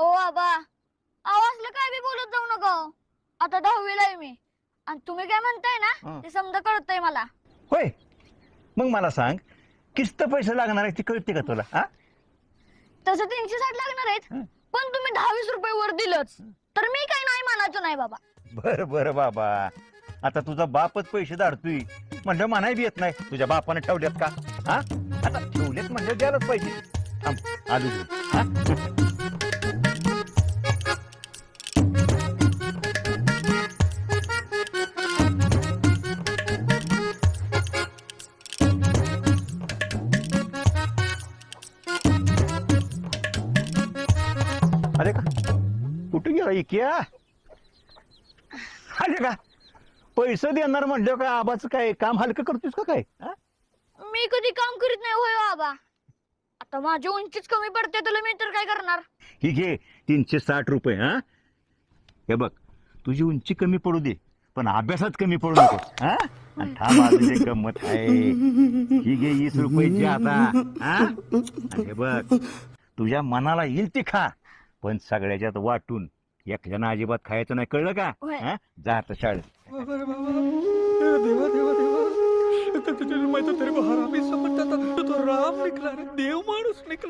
ओ आबा, आवाजला काय बी बोलत जाऊ नका हो. आता 10वीला आहे मी आणि तुम्ही काय म्हणताय ना ते समजा कळतंय मला. होय, मग मला सांग, किस्त पैसे लागणार आहे ती कळते का तुला? हा, तसं 360 लागणार आहेत, पण तुम्ही 10-20 रुपये वर दिलंच तर मी काय नाही मानायचो नाही बाबा. बर बर बाबा, आता तुझा बापच पैसे धाडतोय म्हणलं म्हणाय बी येत नाही. तुझ्या बापाने ठेवल्यात का? हा, आता ठेवलेत म्हणजे द्यायलाच पाहिजे. थांब, आलो घेऊन. हा? अरे का कुठे गेला इक्या? अरे का पैसे देणार म्हणलं का आबाचं काय काम हलकं करतोस का काय? हा? मी कधी काम करीत नाही होय बाबा. आता माझी उंचीच कमी पडते तर मी तर काय करणार. ही घे 360 रुपये. हा, हे बघ, तुझी उंची कमी पडू दे पण अभ्यासात कमी पडू नको. हा, आणि थांब, अजून एक गंमत आहे. ही घे 20 रुपयाची आता. हा, आणि हे बघ, तुझ्या मनाला येईल ती खा, पण सगळ्याच्यात वाटून. एकल्यानं अजिबात खायचं नाही, कळलं का? हा, जा आता शाळेत. देवा देवा देवा, मैं तो तेरे को हरामी समझता था, तो राम निकला रे, देव माणूस निकला.